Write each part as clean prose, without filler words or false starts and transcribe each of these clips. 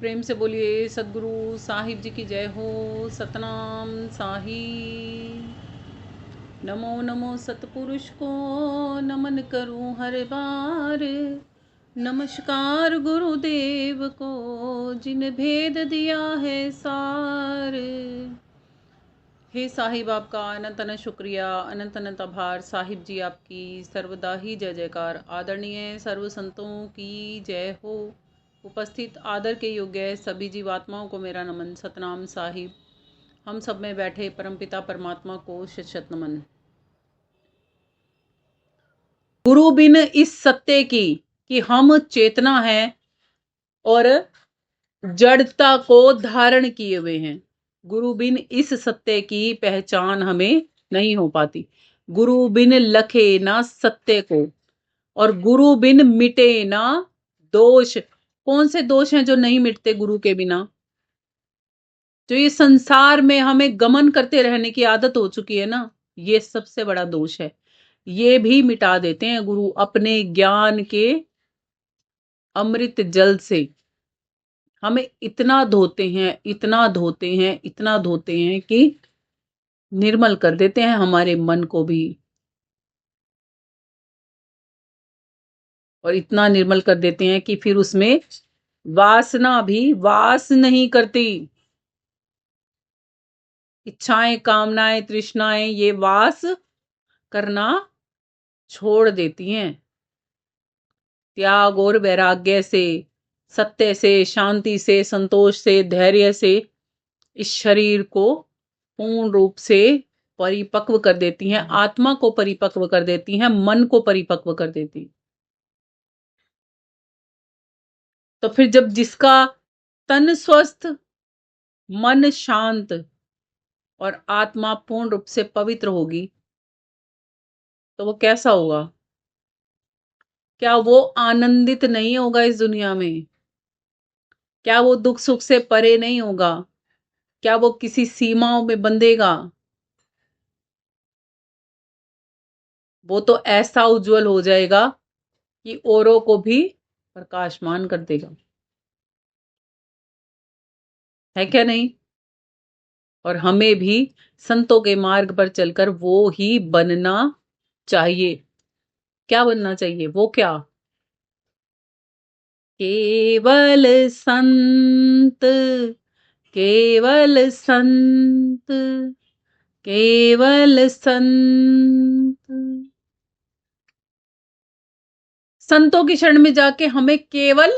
प्रेम से बोलिए सदगुरु साहिब जी की जय हो। सतनाम साहिब। नमो नमो सतपुरुष को नमन करूं हर बार। नमस्कार गुरुदेव को जिन भेद दिया है सार। हे साहिब आपका अनंत अनंत शुक्रिया, अनंत अनंत आभार। साहिब जी आपकी सर्वदा ही जय जयकार। आदरणीय सर्व संतों की जय हो। उपस्थित आदर के योग्य सभी जीवात्माओं को मेरा नमन। सतनाम साहिब। हम सब में बैठे परमपिता परमात्मा को शत शत नमन। गुरु बिन इस सत्य की कि हम चेतना है और जड़ता को धारण किए हुए हैं। गुरु बिन इस सत्य की पहचान हमें नहीं हो पाती। गुरु बिन लखे ना सत्य को, और गुरु बिन मिटे ना दोष। कौन से दोष हैं जो नहीं मिटते गुरु के बिना? जो ये संसार में हमें गमन करते रहने की आदत हो चुकी है ना, ये सबसे बड़ा दोष है। ये भी मिटा देते हैं गुरु अपने ज्ञान के अमृत जल से। हमें इतना धोते हैं, इतना धोते हैं, इतना धोते हैं कि निर्मल कर देते हैं हमारे मन को भी, और इतना निर्मल कर देते हैं कि फिर उसमें वासना भी वास नहीं करती। इच्छाएं, कामनाएं, तृष्णाएं ये वास करना छोड़ देती हैं। त्याग और वैराग्य से, सत्य से, शांति से, संतोष से, धैर्य से इस शरीर को पूर्ण रूप से परिपक्व कर देती हैं। आत्मा को परिपक्व कर देती हैं, मन को परिपक्व कर देती। तो फिर जब जिसका तन स्वस्थ, मन शांत और आत्मा पूर्ण रूप से पवित्र होगी, तो वो कैसा होगा? क्या वो आनंदित नहीं होगा इस दुनिया में? क्या वो दुख सुख से परे नहीं होगा? क्या वो किसी सीमाओं में बंधेगा? वो तो ऐसा उज्जवल हो जाएगा कि औरों को भी प्रकाशमान कर देगा। है क्या नहीं? और हमें भी संतों के मार्ग पर चलकर वो ही बनना चाहिए। क्या बनना चाहिए? वो क्या? केवल संत, केवल संत, केवल संत। संतों की शरण में जाके हमें केवल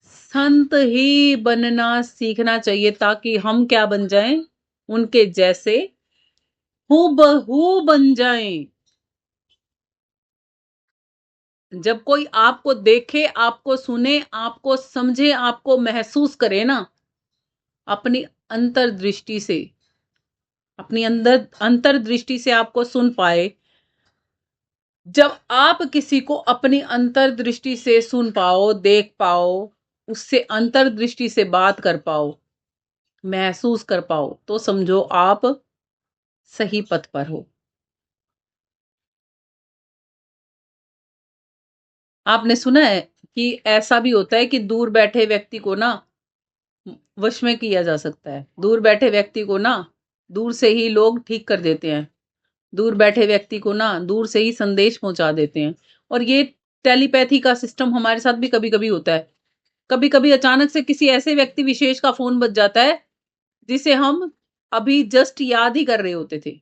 संत ही बनना सीखना चाहिए, ताकि हम क्या बन जाएं? उनके जैसे हूबहू बन जाएं। जब कोई आपको देखे, आपको सुने, आपको समझे, आपको महसूस करे ना, अपनी अंतर्दृष्टि से, अपनी अंतर्दृष्टि से आपको सुन पाए। जब आप किसी को अपनी अंतर्दृष्टि से सुन पाओ, देख पाओ, उससे अंतर्दृष्टि से बात कर पाओ, महसूस कर पाओ, तो समझो आप सही पथ पर हो। आपने सुना है कि ऐसा भी होता है कि दूर बैठे व्यक्ति को ना वश में किया जा सकता है। दूर बैठे व्यक्ति को ना दूर से ही लोग ठीक कर देते हैं। दूर बैठे व्यक्ति को ना दूर से ही संदेश पहुंचा देते हैं। और ये टेलीपैथी का सिस्टम हमारे साथ भी कभी कभी होता है। कभी कभी अचानक से किसी ऐसे व्यक्ति विशेष का फोन बज जाता है जिसे हम अभी जस्ट याद ही कर रहे होते थे।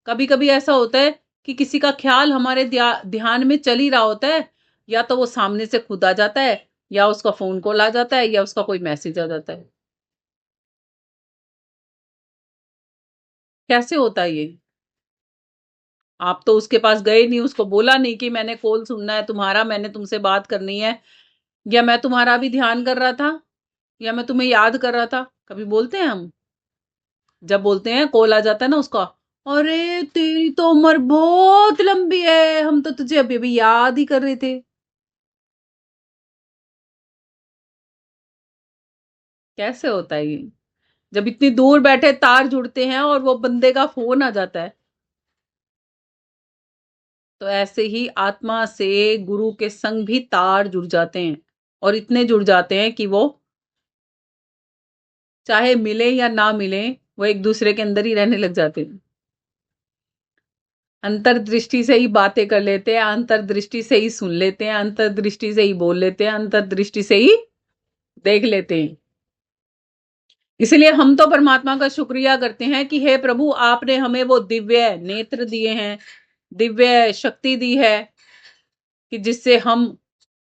कभी कभी ऐसा होता है कि किसी का ख्याल हमारे ध्यान में चल ही रहा होता है, या तो वो सामने से खुद आ जाता है, या उसका फोन कॉल आ जाता है, या उसका कोई मैसेज आ जाता है। कैसे होता है ये? आप तो उसके पास गए नहीं, उसको बोला नहीं कि मैंने कॉल सुनना है तुम्हारा, मैंने तुमसे बात करनी है, या मैं तुम्हारा भी ध्यान कर रहा था, या मैं तुम्हें याद कर रहा था। कभी बोलते हैं हम? जब बोलते हैं, कॉल आ जाता है ना उसका, अरे तेरी तो उम्र बहुत लंबी है, हम तो तुझे अभी अभी याद ही कर रहे थे। कैसे होता है ये? जब इतनी दूर बैठे तार जुड़ते हैं और वो बंदे का फोन आ जाता है। तो ऐसे ही आत्मा से गुरु के संग भी तार जुड़ जाते हैं। और इतने जुड़ जाते हैं कि वो चाहे मिले या ना मिले, वो एक दूसरे के अंदर ही रहने लग जाते हैं। अंतर्दृष्टि से ही बातें कर लेते हैं, अंतर्दृष्टि से ही सुन लेते हैं, अंतर्दृष्टि से ही बोल लेते हैं, अंतर्दृष्टि से ही देख लेते हैं। इसलिए हम तो परमात्मा का शुक्रिया करते हैं कि हे प्रभु, आपने हमें वो दिव्य नेत्र दिए हैं, दिव्य शक्ति दी है कि जिससे हम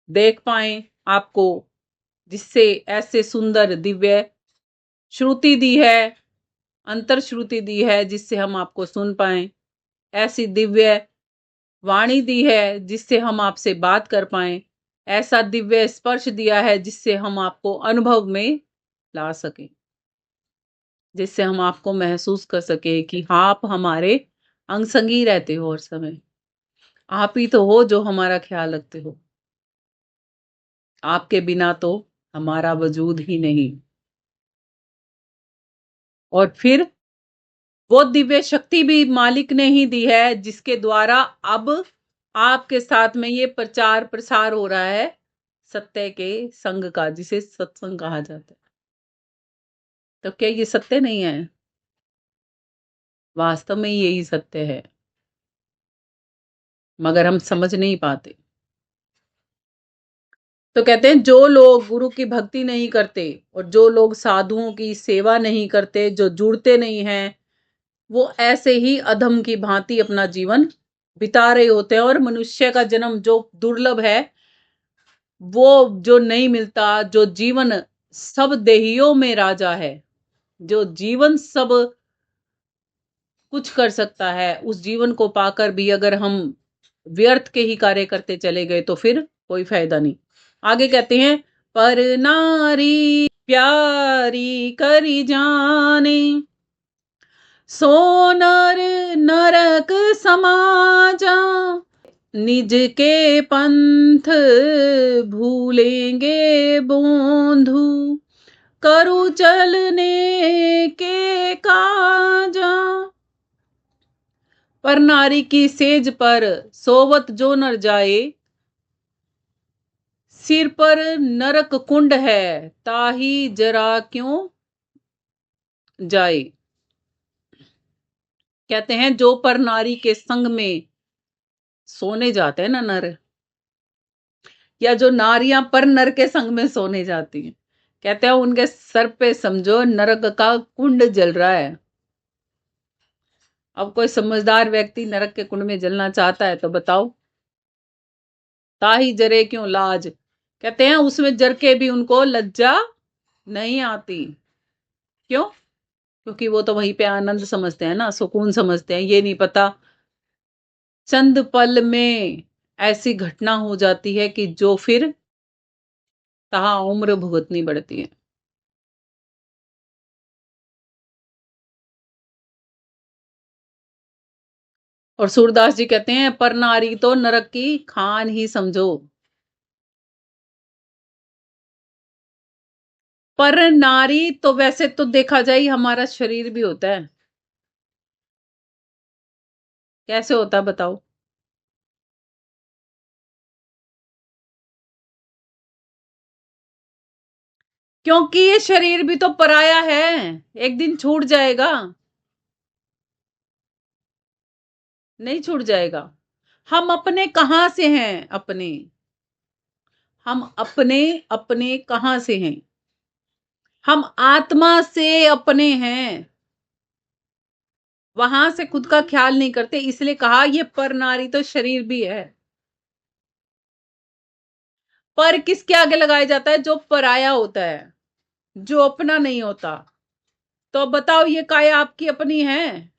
देख पाए आपको, जिससे ऐसे सुंदर दिव्य श्रुति दी है, अंतर श्रुति दी है जिससे हम आपको सुन पाए, ऐसी दिव्य वाणी दी है जिससे हम आपसे बात कर पाए, ऐसा दिव्य स्पर्श दिया है जिससे हम आपको अनुभव में ला सके, जिससे हम आपको महसूस कर सके कि आप हमारे अंग संगी रहते हो हर समय। आप ही तो हो जो हमारा ख्याल रखते हो। आपके बिना तो हमारा वजूद ही नहीं। और फिर वो दिव्य शक्ति भी मालिक ने ही दी है जिसके द्वारा अब आपके साथ में ये प्रचार प्रसार हो रहा है सत्य के संग का, जिसे सत्संग कहा जाता है। तो क्या ये सत्य नहीं है? वास्तव में यही सत्य है, मगर हम समझ नहीं पाते। तो कहते हैं जो लोग गुरु की भक्ति नहीं करते और जो लोग साधुओं की सेवा नहीं करते, जो जुड़ते नहीं हैं, वो ऐसे ही अधम की भांति अपना जीवन बिता रहे होते हैं। और मनुष्य का जन्म जो दुर्लभ है, वो जो नहीं मिलता, जो जीवन सब देहियों में राजा है, जो जीवन सब कुछ कर सकता है, उस जीवन को पाकर भी अगर हम व्यर्थ के ही कार्य करते चले गए तो फिर कोई फायदा नहीं। आगे कहते हैं, पर नारी प्यारी करी जाने, सो नर नरक समाजा, निज के पंथ भूलेंगे बोंधु, करु चलने के काजा। पर नारी की सेज पर सोवत जो नर जाए, सिर पर नरक कुंड है, ताही जरा क्यों जाए। कहते हैं जो पर नारी के संग में सोने जाते हैं ना नर, या जो नारियां पर नर के संग में सोने जाती हैं, कहते हैं उनके सर पे समझो नरक का कुंड जल रहा है। अब कोई समझदार व्यक्ति नरक के कुंड में जलना चाहता है तो बताओ, ताही जरे क्यों लाज। कहते हैं उसमें जर के भी उनको लज्जा नहीं आती। क्यों? क्योंकि वो तो वहीं पे आनंद समझते हैं ना, सुकून समझते हैं। ये नहीं पता चंद पल में ऐसी घटना हो जाती है कि जो फिर तहा उम्र भुगतनी पड़ती है। और सूरदास जी कहते हैं, पर नारी तो नरक की खान ही समझो। पर नारी तो वैसे तो देखा जाए हमारा शरीर भी होता है। कैसे होता है बताओ? क्योंकि ये शरीर भी तो पराया है, एक दिन छूट जाएगा। नहीं छूट जाएगा। हम अपने कहां से हैं? अपने हम अपने अपने कहां से हैं? हम आत्मा से अपने हैं, वहां से खुद का ख्याल नहीं करते। इसलिए कहा ये पर नारी तो शरीर भी है। पर किसके आगे लगाया जाता है? जो पराया होता है, जो अपना नहीं होता। तो बताओ ये काया आपकी अपनी है?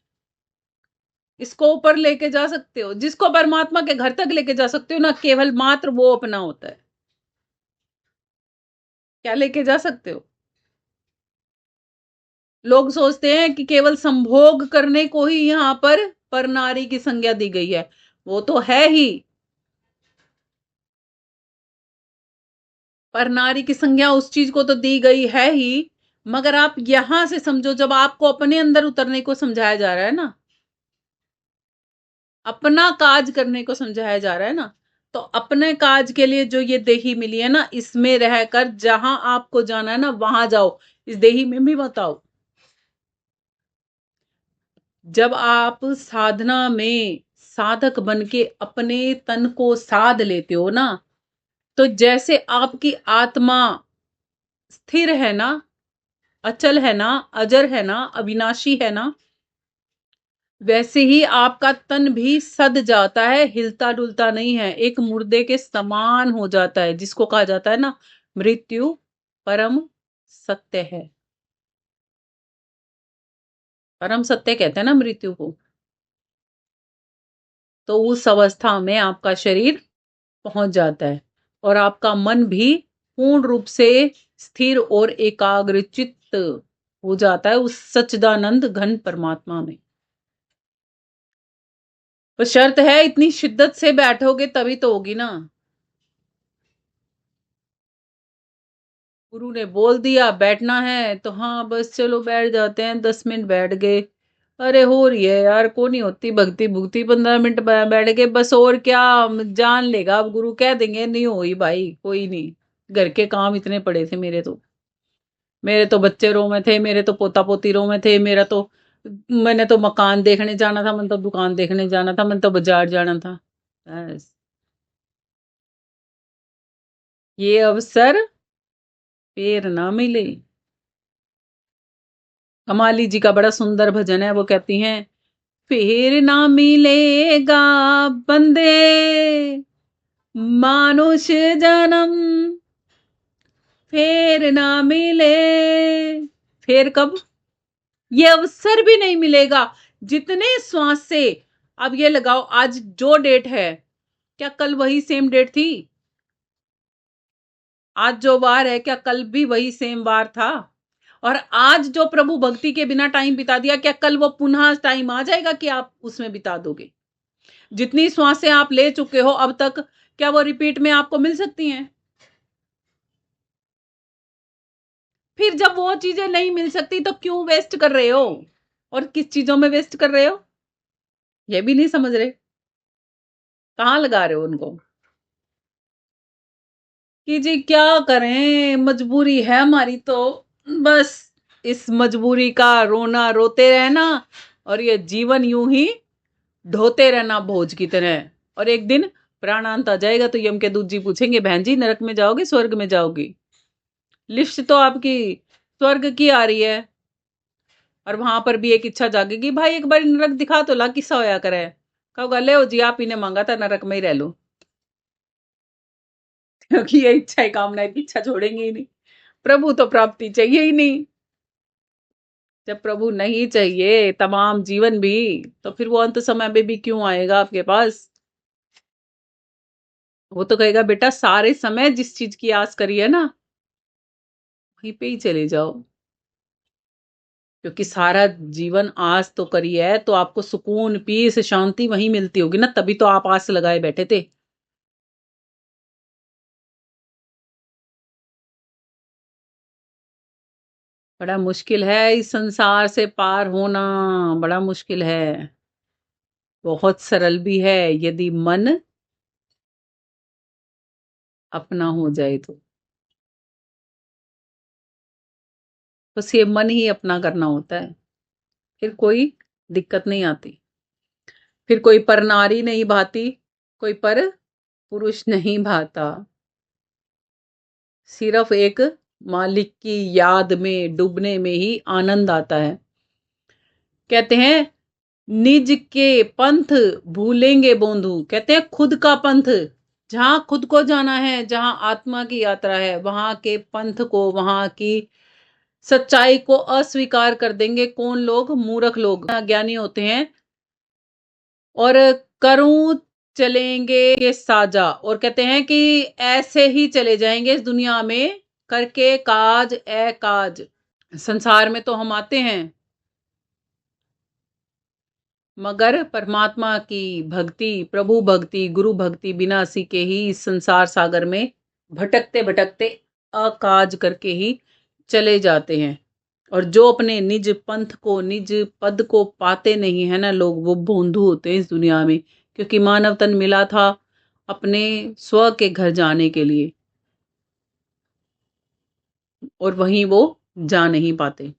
इसको ऊपर लेके जा सकते हो? जिसको परमात्मा के घर तक लेके जा सकते हो ना, केवल मात्र वो अपना होता है। क्या लेके जा सकते हो? लोग सोचते हैं कि केवल संभोग करने को ही यहाँ पर नारी की संज्ञा दी गई है। वो तो है ही, पर नारी की संज्ञा उस चीज को तो दी गई है ही, मगर आप यहां से समझो, जब आपको अपने अंदर उतरने को समझाया जा रहा है ना, अपना काज करने को समझाया जा रहा है ना, तो अपने काज के लिए जो ये देही मिली है ना, इसमें रहकर जहां आपको जाना है ना वहां जाओ, इस देही में भी मत आओ। जब आप साधना में साधक बन के अपने तन को साध लेते हो ना, तो जैसे आपकी आत्मा स्थिर है ना, अचल है ना, अजर है ना, अविनाशी है ना, वैसे ही आपका तन भी सद जाता है, हिलता डुलता नहीं है, एक मुर्दे के समान हो जाता है, जिसको कहा जाता है ना मृत्यु परम सत्य है। परम सत्य कहते हैं ना मृत्यु को। तो उस अवस्था में आपका शरीर पहुंच जाता है और आपका मन भी पूर्ण रूप से स्थिर और एकाग्रचित्त हो जाता है उस सच्चिदानंद घन परमात्मा में। तो शर्त है, इतनी शिद्दत से बैठोगे तभी तो होगी ना। गुरु ने बोल दिया बैठना है तो हाँ बस चलो बैठ जाते हैं, 10 मिनट बैठ गए, अरे हो रही है यार, को नहीं होती भक्ति भुक्ति, 15 मिनट बैठ गए बस, और क्या जान लेगा, अब गुरु कह देंगे नहीं हुई भाई कोई नहीं, घर के काम इतने पड़े थे मेरे तो बच्चे रो में थे, मेरे तो पोता पोती रो में थे, मैंने तो मकान देखने जाना था, मैंने तो दुकान देखने जाना था, मैंने तो बाजार जाना था। बस ये अवसर फिर ना मिले। कमाली जी का बड़ा सुंदर भजन है, वो कहती हैं, फिर ना मिलेगा बंदे मानुष जन्म, फिर ना मिले, फिर कब, ये अवसर भी नहीं मिलेगा। जितने श्वास से, अब ये लगाओ आज जो डेट है, क्या कल वही सेम डेट थी? आज जो वार है क्या कल भी वही सेम वार था? और आज जो प्रभु भक्ति के बिना टाइम बिता दिया, क्या कल वो पुनः टाइम आ जाएगा कि आप उसमें बिता दोगे? जितनी श्वासें आप ले चुके हो अब तक, क्या वो रिपीट में आपको मिल सकती हैं? फिर जब वो चीजें नहीं मिल सकती तो क्यों वेस्ट कर रहे हो? और किस चीजों में वेस्ट कर रहे हो, ये भी नहीं समझ रहे, कहाँ लगा रहे हो उनको? कि जी क्या करें, मजबूरी है हमारी, तो बस इस मजबूरी का रोना रोते रहना, और ये जीवन यूं ही ढोते रहना बोझ की तरह। और एक दिन प्राणांत आ जाएगा तो यम के दूत जी पूछेंगे, बहन जी नरक में जाओगे स्वर्ग में जाओगी? लिस्ट तो आपकी स्वर्ग की आ रही है, और वहां पर भी एक इच्छा जागेगी, भाई एक बार नरक दिखा तो ला, किस्सा होया करे। कहोगा ले जी, आप ही ने मांगा था नरक में ही रह लो। क्योंकि ये इच्छा कामनाएं की इच्छा छोड़ेंगे ही नहीं, प्रभु तो प्राप्ति चाहिए ही नहीं। जब प्रभु नहीं चाहिए तमाम जीवन भी, तो फिर वो अंत समय में भी क्यों आएगा आपके पास? वो तो कहेगा बेटा सारे समय जिस चीज की आस करी है ना, वहीं पे ही चले जाओ, क्योंकि सारा जीवन आस तो करी है, तो आपको सुकून पीस शांति वहीं मिलती होगी ना, तभी तो आप आस लगाए बैठे थे। बड़ा मुश्किल है इस संसार से पार होना, बड़ा मुश्किल है। बहुत सरल भी है यदि मन अपना हो जाए तो। बस ये मन ही अपना करना होता है, फिर कोई दिक्कत नहीं आती, फिर कोई पर नारी नहीं भाती, कोई पर पुरुष नहीं भाता, सिर्फ एक मालिक की याद में डूबने में ही आनंद आता है। कहते हैं निज के पंथ भूलेंगे बोंधु, कहते हैं खुद का पंथ, जहां खुद को जाना है, जहां आत्मा की यात्रा है, वहां के पंथ को, वहां की सच्चाई को अस्वीकार कर देंगे। कौन लोग? मूर्ख लोग, अज्ञानी होते हैं। और करूं चलेंगे के साजा, और कहते हैं कि ऐसे ही चले जाएंगे इस दुनिया में करके काज ए काज। संसार में तो हम आते हैं, मगर परमात्मा की भक्ति, प्रभु भक्ति, गुरु भक्ति बिना सीखे ही इस संसार सागर में भटकते भटकते अकाज करके ही चले जाते हैं। और जो अपने निज पंथ को, निज पद को पाते नहीं है ना लोग, वो भोंदू होते हैं इस दुनिया में। क्योंकि मानव तन मिला था अपने स्व के घर जाने के लिए, और वहीं वो जा नहीं पाते।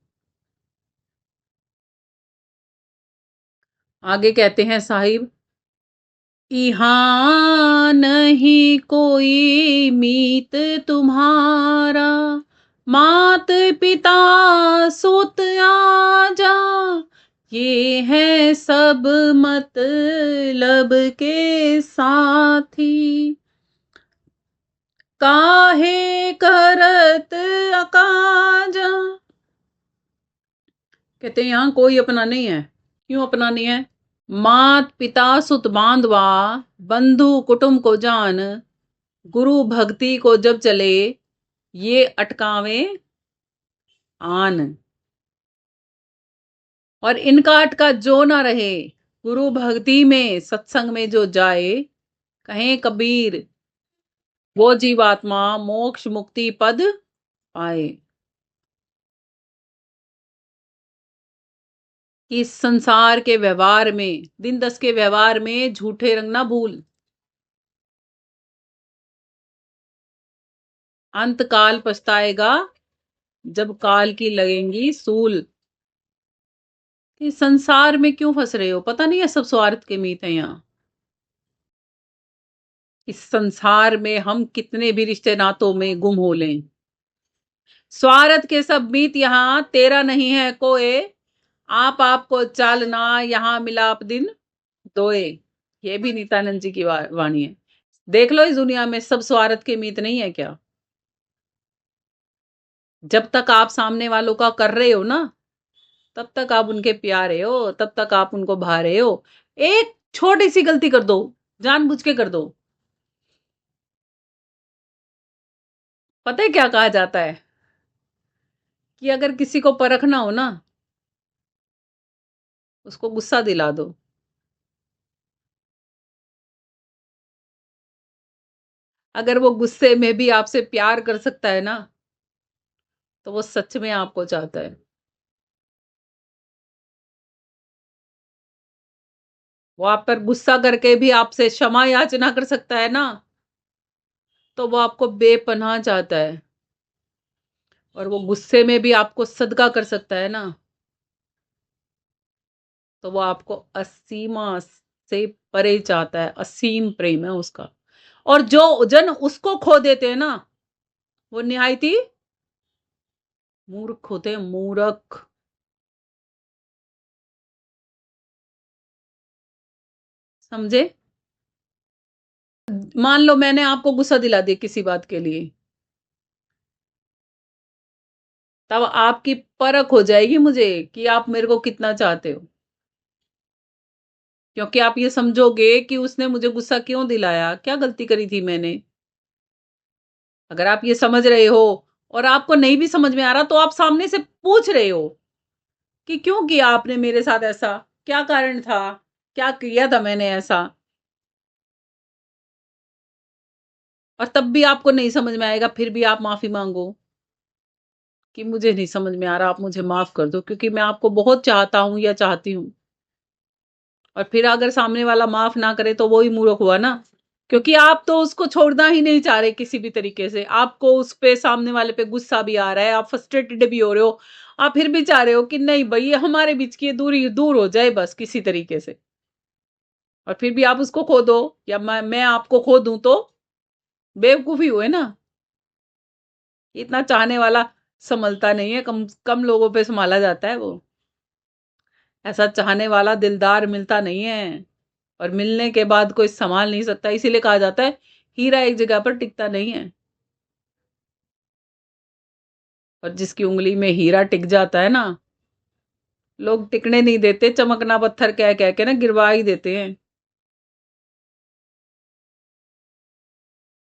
आगे कहते हैं साहिब, यहाँ नहीं कोई मीत तुम्हारा, मात पिता सुत आजा, ये है सब मतलब के साथी, काहे करत अकाजा। कहते हैं यहाँ कोई अपना नहीं है। क्यों अपना नहीं है? मात पिता सुत बांधवा, बंधु कुटुंब को जान, गुरु भक्ति को जब चले, ये अटकावे आन। और इनका अटका जो ना रहे, गुरु भक्ति में सत्संग में जो जाए, कहें कबीर वो जीवात्मा मोक्ष मुक्ति पद पाए। इस संसार के व्यवहार में, दिन दस के व्यवहार में झूठे रंग ना भूल, अंत काल पछताएगा जब काल की लगेंगी सूल। इस संसार में क्यों फंस रहे हो? पता नहीं है सब स्वार्थ के मीत हैं यहाँ। इस संसार में हम कितने भी रिश्ते नातों में गुम हो लें, स्वार्थ के सब मीत यहाँ तेरा नहीं है कोई, आप आपको चालना यहाँ मिलाप दिन दोए। ये भी नित्यानंद जी की वाणी है। देख लो इस दुनिया में सब स्वार्थ के मीत नहीं है क्या? जब तक आप सामने वालों का कर रहे हो ना, तब तक आप उनके प्यारे हो, तब तक आप उनको भा रहे हो। एक छोटी सी गलती कर दो, जानबूझ के कर दो, पता है क्या कहा जाता है कि अगर किसी को परखना हो ना, उसको गुस्सा दिला दो। अगर वो गुस्से में भी आपसे प्यार कर सकता है ना, तो वो सच में आपको चाहता है। वो आप पर गुस्सा करके भी आपसे क्षमा याचना कर सकता है ना, तो वो आपको बेपनाह चाहता है। और वो गुस्से में भी आपको सदका कर सकता है ना, तो वो आपको असीमा से परे चाहता है। असीम प्रेम है उसका। और जो जन उसको खो देते हैं ना, वो निहायती मूर्ख होते हैं, मूर्ख। समझे? मान लो मैंने आपको गुस्सा दिला दिया किसी बात के लिए, तब आपकी परख हो जाएगी मुझे कि आप मेरे को कितना चाहते हो। क्योंकि आप ये समझोगे कि उसने मुझे गुस्सा क्यों दिलाया, क्या गलती करी थी मैंने। अगर आप ये समझ रहे हो और आपको नहीं भी समझ में आ रहा, तो आप सामने से पूछ रहे हो कि क्यों किया आपने मेरे साथ ऐसा, क्या कारण था, क्या किया था मैंने ऐसा। और तब भी आपको नहीं समझ में आएगा, फिर भी आप माफी मांगो कि मुझे नहीं समझ में आ रहा, आप मुझे माफ कर दो, क्योंकि मैं आपको बहुत चाहता हूं या चाहती हूँ। और फिर अगर सामने वाला माफ ना करे, तो वो ही मूर्ख हुआ ना। क्योंकि आप तो उसको छोड़ना ही नहीं चाह रहे किसी भी तरीके से। आपको उस पे, सामने वाले पे गुस्सा भी आ रहा है, आप फ्रस्ट्रेटेड भी हो रहे हो, आप फिर भी चाह रहे हो कि नहीं भाई, ये हमारे बीच की दूरी दूर हो जाए बस किसी तरीके से। और फिर भी आप उसको खो दो, या मैं आपको खो दूं, तो बेवकूफी हुए ना। इतना चाहने वाला संभलता नहीं है, कम कम लोगों पे संभाला जाता है वो। ऐसा चाहने वाला दिलदार मिलता नहीं है, और मिलने के बाद कोई संभाल नहीं सकता। इसीलिए कहा जाता है हीरा एक जगह पर टिकता नहीं है। और जिसकी उंगली में हीरा टिक जाता है ना, लोग टिकने नहीं देते, चमकना पत्थर कह कह के ना गिरवा ही देते हैं।